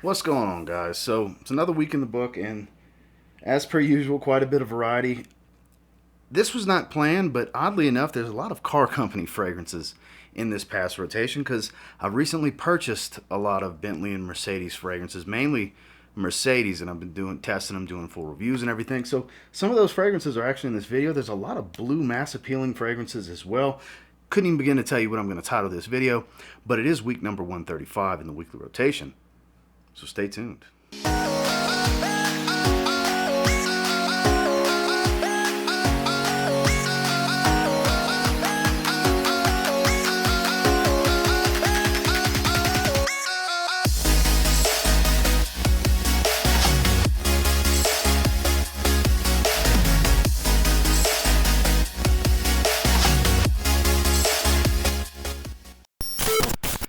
What's going on, guys? So it's another week in the book, and as per usual, quite a bit of variety. This was not planned, but oddly enough, there's a lot of car company fragrances in this past rotation because I recently purchased a lot of Bentley and Mercedes fragrances, mainly Mercedes, and I've been testing them, doing full reviews and everything. So some of those fragrances are actually in this video. There's a lot of blue mass appealing fragrances as well. Couldn't even begin to tell you what I'm going to title this video, but it is week number 135 in the weekly rotation. So stay tuned.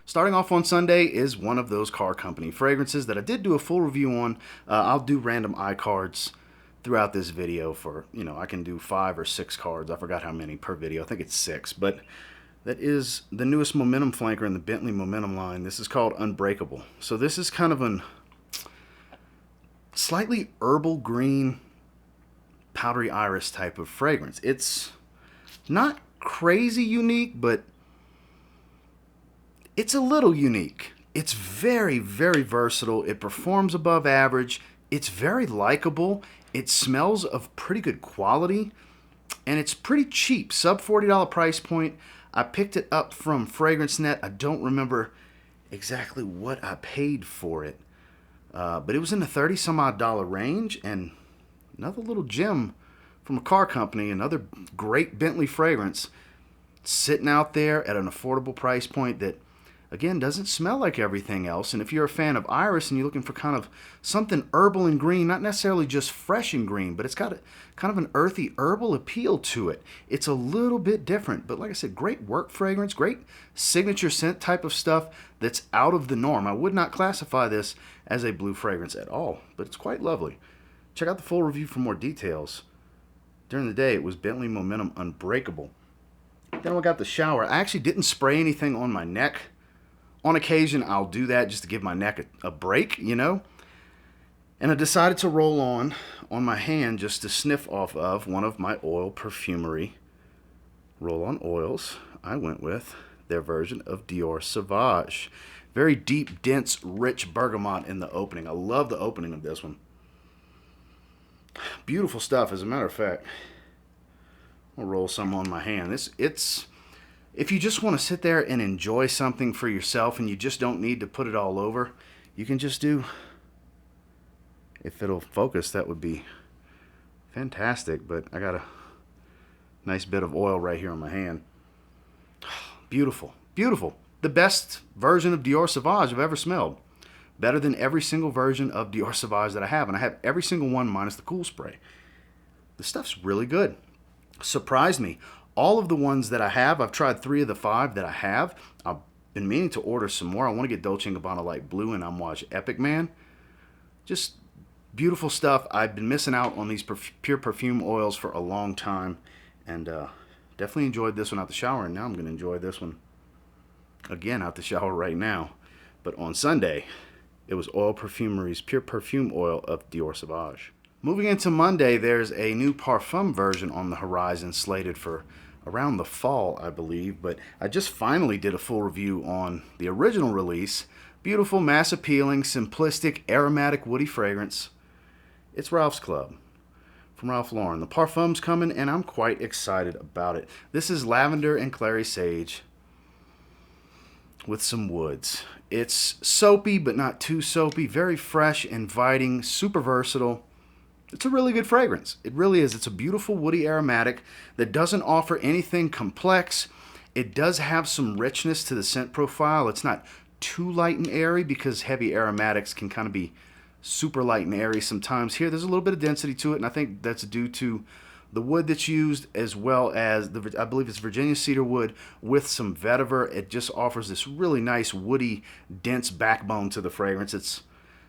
Starting off on Sunday is one of those car company fragrances that I did do a full review on. I'll do random iCards throughout this video for, I can do 5 or 6 cards. I forgot how many per video. I think it's 6. But that is the newest Momentum flanker in the Bentley Momentum line. This is called Unbreakable. So this is kind of a slightly herbal green, powdery iris type of fragrance. It's not crazy unique, but it's a little unique. It's very, very versatile. It performs above average. It's very likable. It smells of pretty good quality. And it's pretty cheap. Sub $40 price point. I picked it up from FragranceNet. I don't remember exactly what I paid for it. But it was in the 30 some odd dollar range. And another little gem from a car company. Another great Bentley fragrance. Sitting out there at an affordable price point that, again, doesn't smell like everything else. And if you're a fan of iris and you're looking for kind of something herbal and green, not necessarily just fresh and green, but it's got kind of an earthy herbal appeal to it. It's a little bit different, but like I said, great work fragrance, great signature scent type of stuff that's out of the norm. I would not classify this as a blue fragrance at all, but it's quite lovely. Check out the full review for more details. During the day, it was Bentley Momentum Unbreakable. Then I got the shower. I actually didn't spray anything on my neck. On occasion, I'll do that just to give my neck a break, And I decided to roll on my hand just to sniff off of one of my oil Perfumery roll-on oils. I went with their version of Dior Sauvage. Very deep, dense, rich bergamot in the opening. I love the opening of this one. Beautiful stuff, as a matter of fact. I'll roll some on my hand. If you just want to sit there and enjoy something for yourself and you just don't need to put it all over, you can just do, if it'll focus, that would be fantastic. But I got a nice bit of oil right here on my hand. Beautiful, beautiful. The best version of Dior Sauvage I've ever smelled. Better than every single version of Dior Sauvage that I have. And I have every single one minus the cool spray. The stuff's really good. Surprised me. All of the ones that I have, I've tried 3 of the 5 that I have. I've been meaning to order some more. I want to get Dolce & Gabbana Light Blue and Amouage Epic Man. Just beautiful stuff. I've been missing out on these pure perfume oils for a long time. And definitely enjoyed this one out the shower. And now I'm going to enjoy this one again out the shower right now. But on Sunday, it was Oil Perfumery's pure perfume oil of Dior Sauvage. Moving into Monday, there's a new Parfum version on the horizon slated for around the fall, I believe. But I just finally did a full review on the original release. Beautiful, mass-appealing, simplistic, aromatic, woody fragrance. It's Ralph's Club from Ralph Lauren. The Parfum's coming, and I'm quite excited about it. This is lavender and clary sage with some woods. It's soapy, but not too soapy. Very fresh, inviting, super versatile. It's a really good fragrance. It really is. It's a beautiful woody aromatic that doesn't offer anything complex. It does have some richness to the scent profile. It's not too light and airy because heavy aromatics can kind of be super light and airy sometimes. Here, there's a little bit of density to it, and I think that's due to the wood that's used as well as, I believe it's Virginia cedar wood with some vetiver. It just offers this really nice woody, dense backbone to the fragrance. It's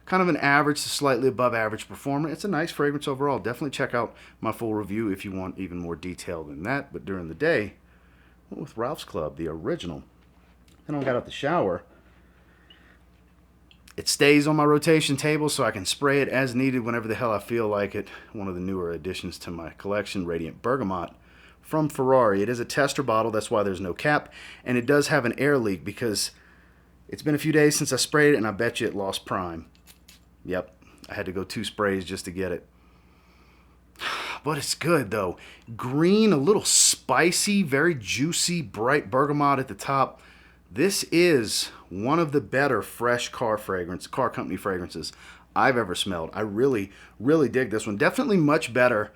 kind of an average to slightly above average performer. It's a nice fragrance overall. Definitely check out my full review if you want even more detail than that. But during the day, went with Ralph's Club, the original. Then I got out the shower It stays on my rotation table so I can spray it as needed whenever the hell I feel like it. One of the newer additions to my collection, Radiant Bergamot from Ferrari. It is a tester bottle, that's why there's no cap, and it does have an air leak because it's been a few days since I sprayed it, and I bet you it lost prime. Yep, I had to go 2 sprays just to get it. But it's good though. Green, a little spicy, very juicy, bright bergamot at the top. This is one of the better fresh car company fragrances I've ever smelled. I really, really dig this one. Definitely much better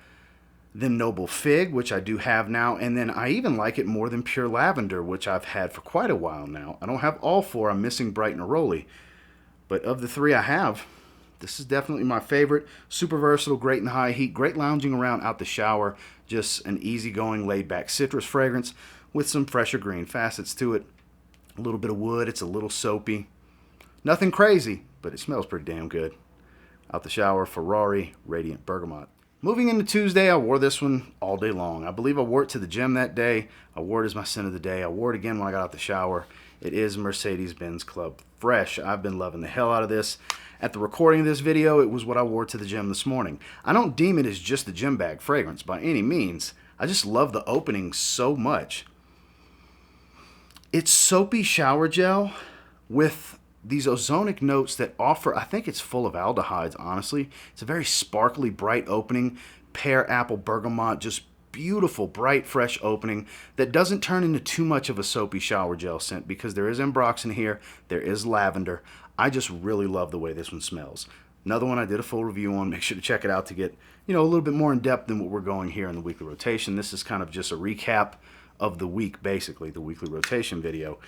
than Noble Fig, which I do have now, and then I even like it more than Pure Lavender, which I've had for quite a while now. I don't have all 4. I'm missing Bright Neroli, but of the 3 I have, this is definitely my favorite. Super versatile, great in high heat, great lounging around out the shower. Just an easygoing, laid-back citrus fragrance with some fresher green facets to it. A little bit of wood. It's a little soapy. Nothing crazy, but it smells pretty damn good. Out the shower, Ferrari Radiant Bergamot. Moving into Tuesday, I wore this one all day long. I believe I wore it to the gym that day. I wore it as my scent of the day. I wore it again when I got out the shower. It is Mercedes-Benz Club Fresh. I've been loving the hell out of this. At the recording of this video, it was what I wore to the gym this morning. I don't deem it as just the gym bag fragrance by any means. I just love the opening so much. It's soapy shower gel with these ozonic notes that offer, I think it's full of aldehydes, honestly. It's a very sparkly, bright opening. Pear, apple, bergamot, just beautiful, bright, fresh opening that doesn't turn into too much of a soapy shower gel scent because there is Ambrox in here, there is lavender. I just really love the way this one smells. Another one I did a full review on. Make sure to check it out to get, a little bit more in depth than what we're going here in the weekly rotation. This is kind of just a recap of the week, basically, the weekly rotation video.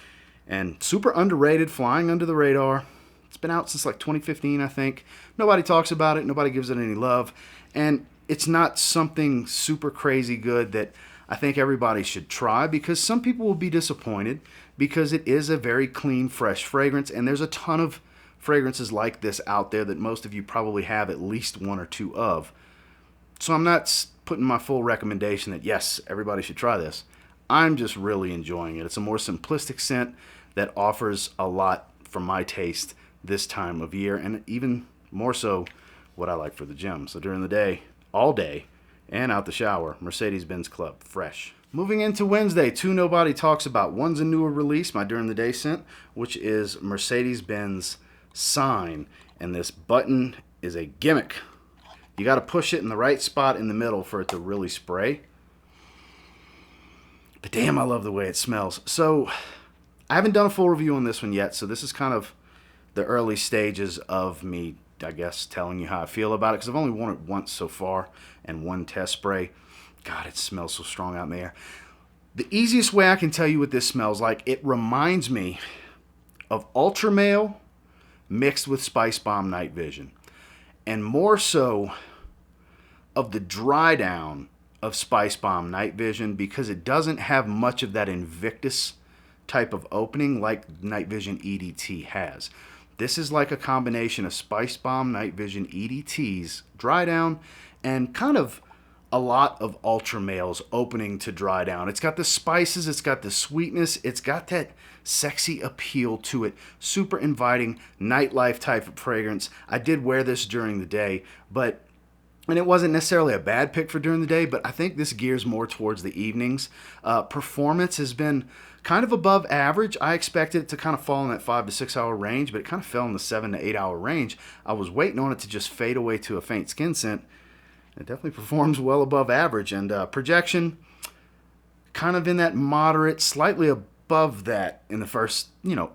And super underrated, flying under the radar. It's been out since like 2015, I think. Nobody talks about it. Nobody gives it any love. And it's not something super crazy good that I think everybody should try, because some people will be disappointed because it is a very clean, fresh fragrance. And there's a ton of fragrances like this out there that most of you probably have at least 1 or 2 of. So I'm not putting my full recommendation that, yes, everybody should try this. I'm just really enjoying it. It's a more simplistic scent that offers a lot for my taste this time of year, and even more so what I like for the gym. So during the day, all day, and out the shower, Mercedes-Benz Club Fresh. Moving into Wednesday, 2 nobody talks about. One's a newer release, my during the day scent, which is Mercedes-Benz Sign, and this button is a gimmick. You got to push it in the right spot in the middle for it to really spray. But damn, I love the way it smells. So I haven't done a full review on this one yet, so this is kind of the early stages of me, I guess, telling you how I feel about it, because I've only worn it once so far and 1 test spray. God, it smells so strong out in the air. The easiest way I can tell you what this smells like, it reminds me of Ultra Male mixed with Spice Bomb Night Vision, and more so of the dry down of Spice Bomb Night Vision, because it doesn't have much of that Invictus type of opening like Night Vision EDT has. This is like a combination of Spice Bomb Night Vision EDT's dry down and kind of a lot of Ultra Male's opening to dry down. It's got the spices, it's got the sweetness, it's got that sexy appeal to it. Super inviting, nightlife type of fragrance. I did wear this during the day, and it wasn't necessarily a bad pick for during the day, but I think this gears more towards the evenings. Performance has been kind of above average. I expected it to kind of fall in that 5 to 6 hour range, but it kind of fell in the 7 to 8 hour range. I was waiting on it to just fade away to a faint skin scent. It definitely performs well above average, and projection kind of in that moderate, slightly above that in the first,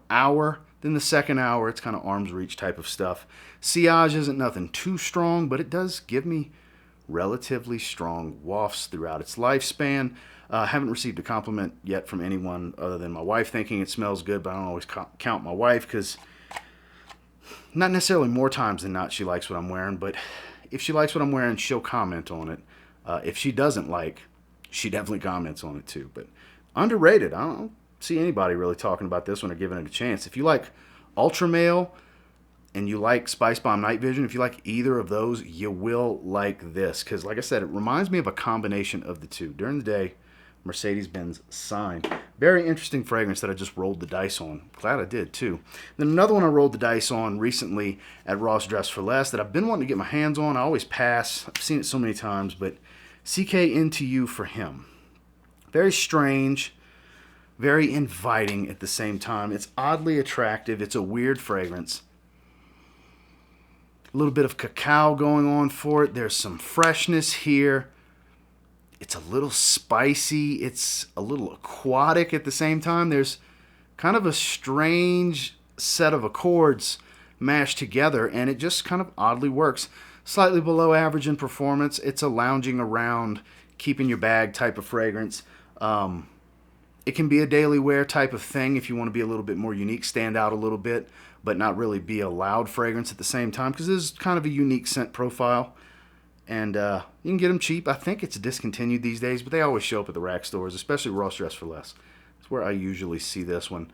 hour. Then the second hour, it's kind of arm's reach type of stuff. Sillage isn't nothing too strong, but it does give me relatively strong wafts throughout its lifespan. Haven't received a compliment yet from anyone other than my wife thinking it smells good, but I don't always count my wife, because not necessarily more times than not she likes what I'm wearing, but if she likes what I'm wearing, she'll comment on it. If she doesn't like, she definitely comments on it too. But underrated. I don't see anybody really talking about this one or giving it a chance. If you like Ultra Male and you like Spice Bomb Night Vision, if you like either of those, you will like this. Because like I said, it reminds me of a combination of the two. During the day, Mercedes-Benz Sign. Very interesting fragrance that I just rolled the dice on. Glad I did too. Then another one I rolled the dice on recently at Ross Dress for Less that I've been wanting to get my hands on. I always pass. I've seen it so many times, but CK Into You for Him. Very strange, very inviting at the same time. It's oddly attractive. It's a weird fragrance. A little bit of cacao going on for it. There's some freshness here. It's a little spicy. It's a little aquatic at the same time. There's kind of a strange set of accords mashed together, and it just kind of oddly works. Slightly below average in performance. It's a lounging around, keep in your bag type of fragrance. It can be a daily wear type of thing if you want to be a little bit more unique, stand out a little bit, but not really be a loud fragrance at the same time, because this is kind of a unique scent profile. And you can get them cheap. I think it's discontinued these days, but they always show up at the rack stores, especially Ross Dress for Less. That's where I usually see this one.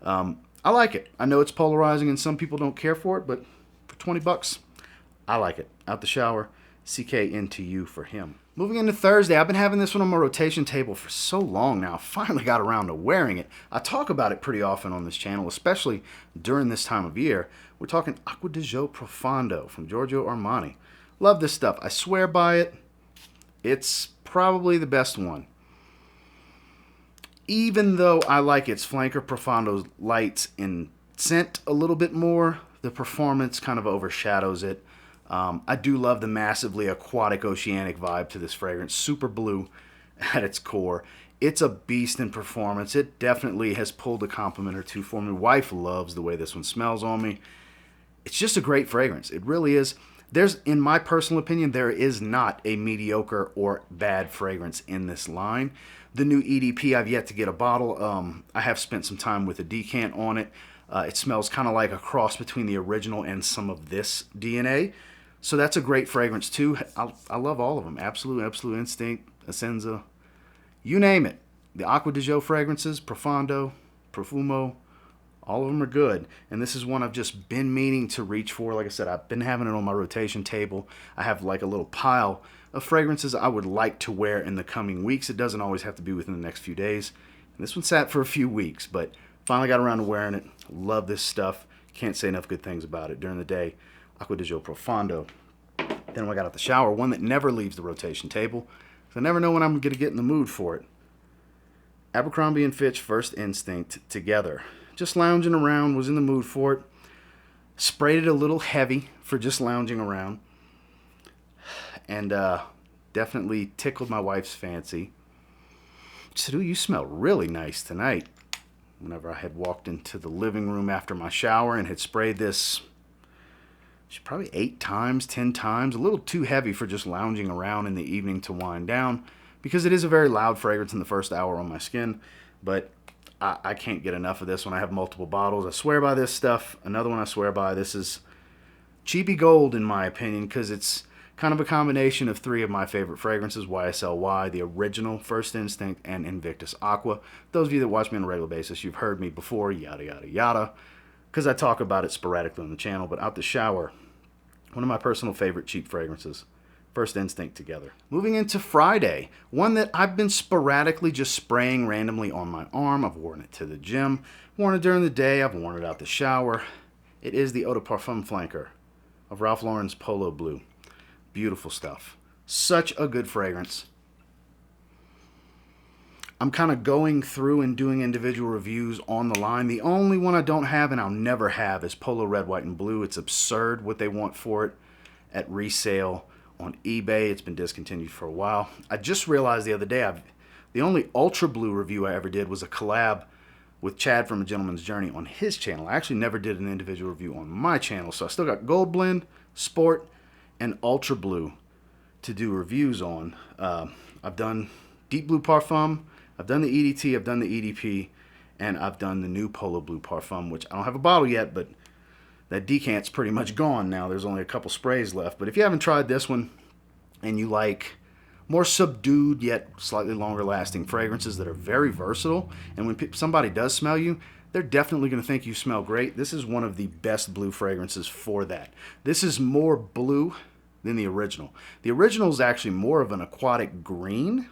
I like it. I know it's polarizing and some people don't care for it, but for 20 bucks, I like it. Out the shower, CK Into You for Him. Moving into Thursday, I've been having this one on my rotation table for so long now. I finally got around to wearing it. I talk about it pretty often on this channel, especially during this time of year. We're talking Acqua di Gio Profondo from Giorgio Armani. Love this stuff. I swear by it. It's probably the best one. Even though I like its flanker Profondo's lights in scent a little bit more, the performance kind of overshadows it. I do love the massively aquatic oceanic vibe to this fragrance. Super blue at its core. It's a beast in performance. It definitely has pulled a compliment or two for me. Wife loves the way this one smells on me. It's just a great fragrance. It really is. In my personal opinion, there is not a mediocre or bad fragrance in this line. The new EDP, I've yet to get a bottle. I have spent some time with a decant on it. It smells kind of like a cross between the original and some of this DNA. So that's a great fragrance too. I love all of them. Absolute Instinct, Essenza, you name it. The Acqua di Gio fragrances, Profondo, Profumo, all of them are good. And this is one I've just been meaning to reach for. Like I said, I've been having it on my rotation table. I have like a little pile of fragrances I would like to wear in the coming weeks. It doesn't always have to be within the next few days. And this one sat for a few weeks, but finally got around to wearing it. Love this stuff. Can't say enough good things about it. During the day, Acqua di Gio Profondo. Then when I got out the shower, one that never leaves the rotation table, because I never know when I'm going to get in the mood for it. Abercrombie and Fitch First Instinct Together. Just lounging around, was in the mood for it. Sprayed it a little heavy for just lounging around. And definitely tickled my wife's fancy. She said, "Ooh, you smell really nice tonight." Whenever I had walked into the living room after my shower and had sprayed this probably 8 times, 10 times, a little too heavy for just lounging around in the evening to wind down, because it is a very loud fragrance in the first hour on my skin. But I can't get enough of this one. I have multiple bottles. I swear by this stuff. Another one I swear by. This is cheapy gold in my opinion, because it's kind of a combination of 3 of my favorite fragrances: YSL, the original First Instinct, and Invictus Aqua. Those of you that watch me on a regular basis, you've heard me before, yada, yada, yada, because I talk about it sporadically on the channel. But out the shower, one of my personal favorite cheap fragrances, First Instinct Together. Moving into Friday, one that I've been sporadically just spraying randomly on my arm. I've worn it to the gym, worn it during the day, I've worn it out the shower. It is the Eau de Parfum flanker of Ralph Lauren's Polo Blue. Beautiful stuff. Such a good fragrance. I'm kind of going through and doing individual reviews on the line. The only one I don't have, and I'll never have, is Polo Red, White, and Blue. It's absurd what they want for it at resale on eBay. It's been discontinued for a while. I just realized the other day, the only Ultra Blue review I ever did was a collab with Chad from A Gentleman's Journey on his channel. I actually never did an individual review on my channel, so I still got Gold Blend, Sport, and Ultra Blue to do reviews on. I've done Deep Blue Parfum, I've done the EDT, I've done the EDP, and I've done the new Polo Blue Parfum, which I don't have a bottle yet, but that decant's pretty much gone now. There's only a couple sprays left. But if you haven't tried this one and you like more subdued yet slightly longer lasting fragrances that are very versatile, and when somebody does smell you, they're definitely going to think you smell great, this is one of the best blue fragrances for that. This is more blue than the original. The original is actually more of an aquatic green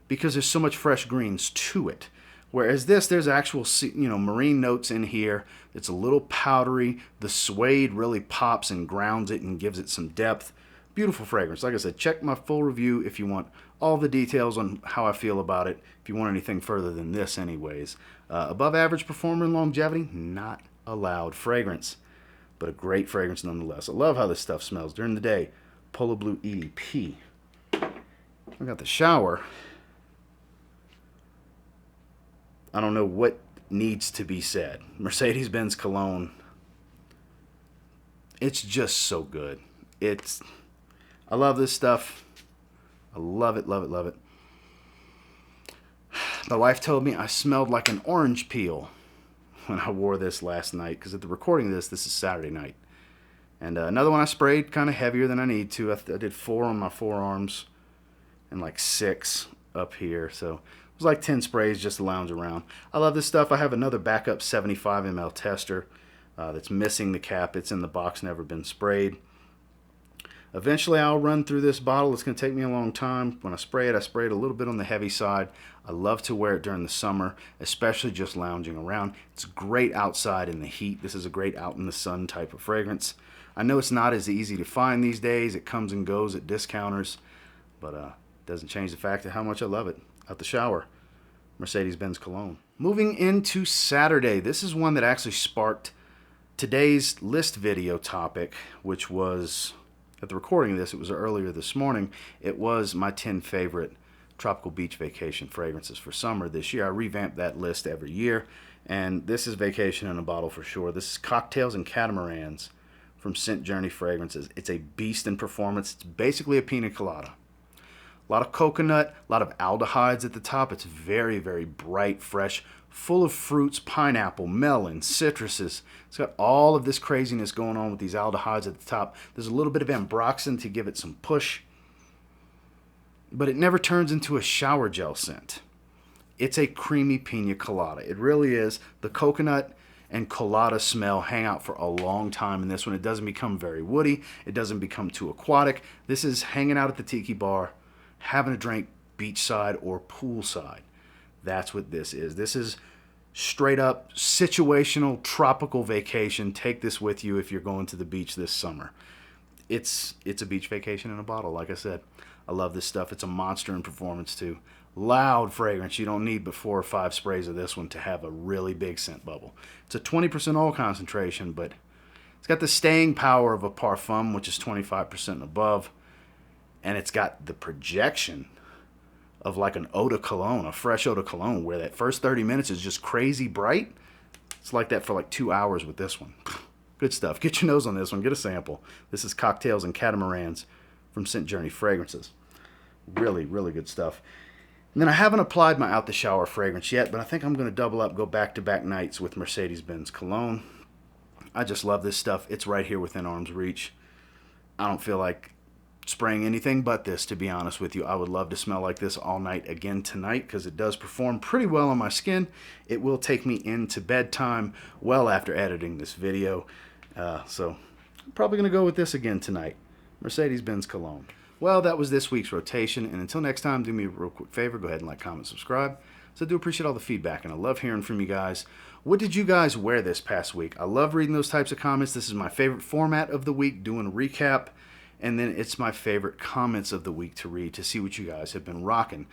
because there's so much fresh greens to it. Whereas this, there's actual, marine notes in here. It's a little powdery. The suede really pops and grounds it and gives it some depth. Beautiful fragrance. Like I said, check my full review if you want all the details on how I feel about it. If you want anything further than this anyways. Above average performer and longevity, not allowed fragrance. But a great fragrance nonetheless. I love how this stuff smells during the day. Polo Blue EDP. I got the shower. I don't know what needs to be said. Mercedes-Benz Cologne. It's just so good. I love this stuff. I love it, love it, love it. My wife told me I smelled like an orange peel when I wore this last night, because at the recording of this is Saturday night. And another one I sprayed kind of heavier than I need to. I did 4 on my forearms and like 6 up here. So it was like 10 sprays just to lounge around. I love this stuff. I have another backup 75 ml tester that's missing the cap. It's in the box, never been sprayed. Eventually I'll run through this bottle. It's going to take me a long time. When I spray it a little bit on the heavy side. I love to wear it during the summer, especially just lounging around. It's great outside in the heat. This is a great out in the sun type of fragrance. I know it's not as easy to find these days. It comes and goes at discounters, but it doesn't change the fact of how much I love it. Out the shower, Mercedes-Benz Cologne. Moving into Saturday, this is one that actually sparked today's list video topic, which was, at the recording of this, it was earlier this morning. It was my 10 favorite tropical beach vacation fragrances for summer this year. I revamp that list every year, and this is vacation in a bottle for sure. This is Cocktails and Catamarans from Scent Journey Fragrances. It's a beast in performance. It's basically a pina colada. A lot of coconut, a lot of aldehydes at the top. It's very, very bright, fresh, full of fruits, pineapple, melon, citruses. It's got all of this craziness going on with these aldehydes at the top. There's a little bit of ambroxan to give it some push, but it never turns into a shower gel scent. It's a creamy pina colada. It really is. The coconut and colada smell hang out for a long time in this one. It doesn't become very woody. It doesn't become too aquatic. This is hanging out at the tiki bar, having a drink beachside or poolside. That's what this is. This is straight up situational tropical vacation. Take this with you if you're going to the beach this summer. It's a beach vacation in a bottle, like I said. I love this stuff. It's a monster in performance too. Loud fragrance. You don't need but 4 or 5 sprays of this one to have a really big scent bubble. It's a 20% oil concentration, but it's got the staying power of a Parfum, which is 25% and above. And it's got the projection of like an eau de cologne, a fresh eau de cologne, where that first 30 minutes is just crazy bright. It's like that for like 2 hours with this one. Good stuff. Get your nose on this one. Get a sample. This is Cocktails and Catamarans from Scent Journey Fragrances. Really, really good stuff. And then I haven't applied my out the shower fragrance yet, but I think I'm going to double up, go back-to-back nights with Mercedes-Benz Cologne. I just love this stuff. It's right here within arm's reach. I don't feel like spraying anything but this, to be honest with you. I would love to smell like this all night again tonight, because it does perform pretty well on my skin. It will take me into bedtime well after editing this video. So I'm probably going to go with this again tonight. Mercedes-Benz Cologne. Well, that was this week's rotation, and until next time, do me a real quick favor. Go ahead and like, comment, subscribe. So I do appreciate all the feedback, and I love hearing from you guys. What did you guys wear this past week? I love reading those types of comments. This is my favorite format of the week, doing a recap. And then it's my favorite comments of the week to read, to see what you guys have been rocking.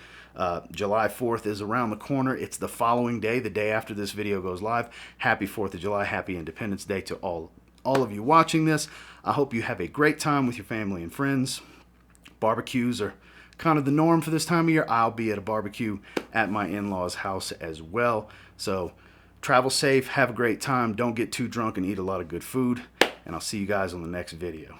July 4th is around the corner. It's the following day, the day after this video goes live. Happy 4th of July. Happy Independence Day to all of you watching this. I hope you have a great time with your family and friends. Barbecues are kind of the norm for this time of year. I'll be at a barbecue at my in-laws' house as well. So travel safe. Have a great time. Don't get too drunk and eat a lot of good food. And I'll see you guys on the next video.